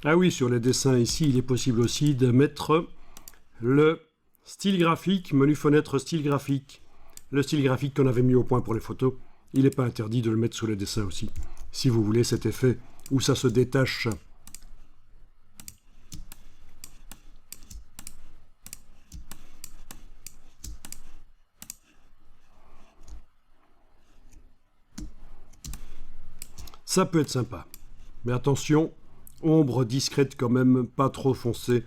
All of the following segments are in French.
Ah oui, sur les dessins ici, il est possible aussi de mettre le style graphique, menu fenêtre style graphique. Le style graphique qu'on avait mis au point pour les photos, il n'est pas interdit de le mettre sur les dessins aussi, si vous voulez cet effet où ça se détache. Ça peut être sympa. Mais attention, ombre discrète quand même, pas trop foncée.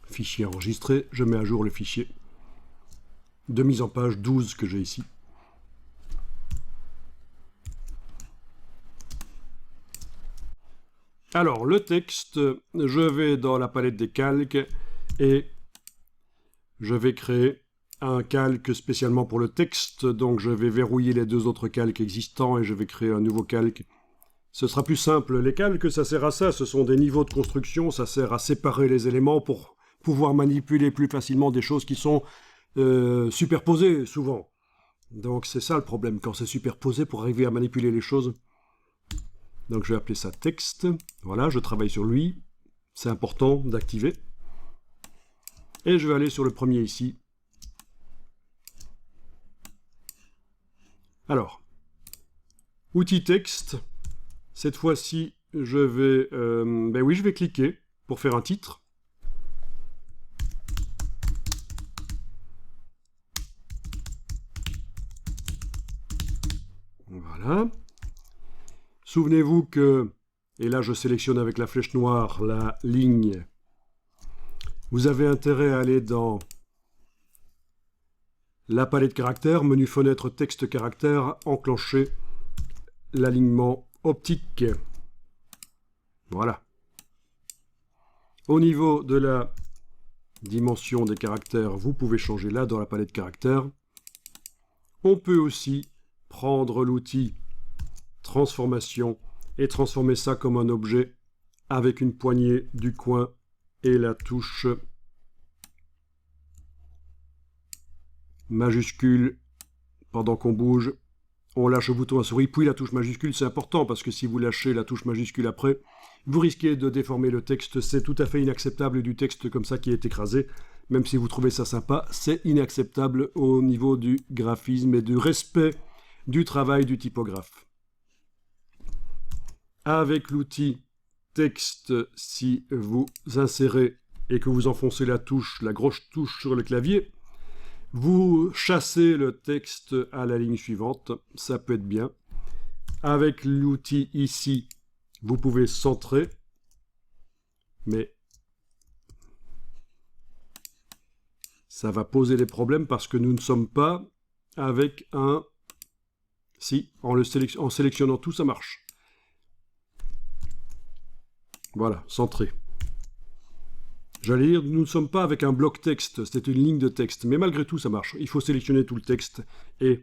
Fichier enregistré, je mets à jour le fichier de mise en page 12 que j'ai ici. Alors, le texte, je vais dans la palette des calques et je vais créer un calque spécialement pour le texte. Donc, je vais verrouiller les deux autres calques existants et je vais créer un nouveau calque. Ce sera plus simple. Les calques, ça sert à ça. Ce sont des niveaux de construction. Ça sert à séparer les éléments pour pouvoir manipuler plus facilement des choses qui sont superposées, souvent. Donc, c'est ça le problème, quand c'est superposé pour arriver à manipuler les choses. Donc, je vais appeler ça texte. Voilà, je travaille sur lui. C'est important d'activer. Et je vais aller sur le premier ici. Alors, outil texte. Cette fois-ci, je vais, je vais cliquer pour faire un titre. Voilà. Souvenez-vous que, et là je sélectionne avec la flèche noire la ligne, vous avez intérêt à aller dans la palette caractères, menu fenêtre texte caractère, enclencher l'alignement optique. Voilà. Au niveau de la dimension des caractères, vous pouvez changer là dans la palette caractères. On peut aussi prendre l'outil transformation et transformer ça comme un objet avec une poignée du coin et la touche majuscule. Pendant qu'on bouge, on lâche le bouton à souris, puis la touche majuscule. C'est important parce que si vous lâchez la touche majuscule après, vous risquez de déformer le texte. C'est tout à fait inacceptable du texte comme ça qui est écrasé. Même si vous trouvez ça sympa, c'est inacceptable au niveau du graphisme et du respect du travail du typographe. Avec l'outil texte, si vous insérez et que vous enfoncez la touche, la grosse touche sur le clavier, vous chassez le texte à la ligne suivante, ça peut être bien. Avec l'outil ici, vous pouvez centrer, mais ça va poser des problèmes parce que nous ne sommes pas avec un... Si, en sélectionnant tout, ça marche. Voilà, centré. J'allais dire, nous ne sommes pas avec un bloc texte, c'est une ligne de texte, mais malgré tout, ça marche. Il faut sélectionner tout le texte et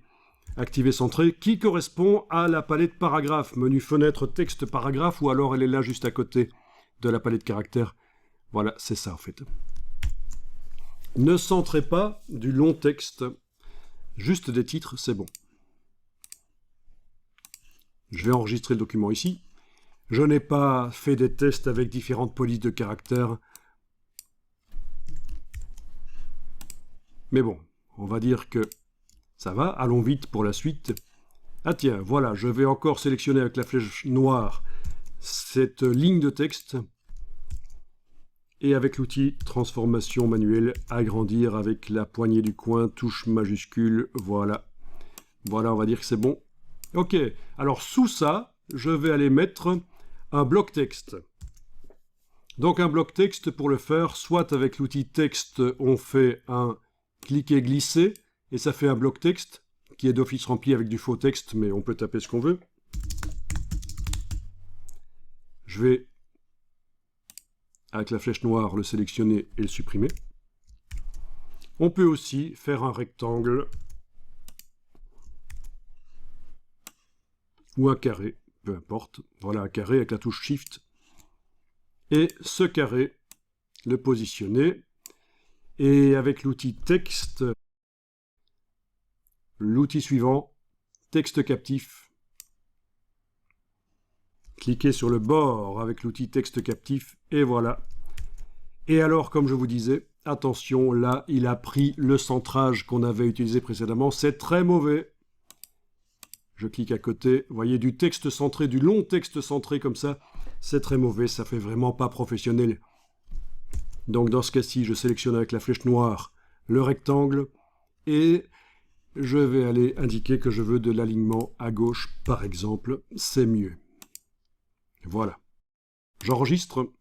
activer centré, qui correspond à la palette paragraphe, menu fenêtre texte paragraphe, ou alors elle est là juste à côté de la palette caractères. Voilà, c'est ça en fait. Ne centrez pas du long texte, juste des titres, c'est bon. Je vais enregistrer le document ici. Je n'ai pas fait des tests avec différentes polices de caractères. Mais bon, on va dire que ça va. Allons vite pour la suite. Ah tiens, voilà, je vais encore sélectionner avec la flèche noire cette ligne de texte. Et avec l'outil transformation manuelle, agrandir avec la poignée du coin, touche majuscule, voilà. Voilà, on va dire que c'est bon. Ok, alors sous ça, je vais aller mettre un bloc texte. Donc un bloc texte, pour le faire, soit avec l'outil texte, on fait un cliquer-glisser, et ça fait un bloc texte, qui est d'office rempli avec du faux texte, mais on peut taper ce qu'on veut. Je vais, avec la flèche noire, le sélectionner et le supprimer. On peut aussi faire un rectangle ou un carré, peu importe. Voilà un carré avec la touche Shift. Et ce carré, le positionner. Et avec l'outil texte, l'outil suivant, texte captif. Cliquez sur le bord avec l'outil texte captif et voilà. Et alors, comme je vous disais, attention, là, il a pris le centrage qu'on avait utilisé précédemment. C'est très mauvais. Je clique à côté. Vous voyez, du texte centré, du long texte centré comme ça, c'est très mauvais. Ça fait vraiment pas professionnel. Donc, dans ce cas-ci, je sélectionne avec la flèche noire le rectangle et je vais aller indiquer que je veux de l'alignement à gauche, par exemple. C'est mieux. Voilà. J'enregistre.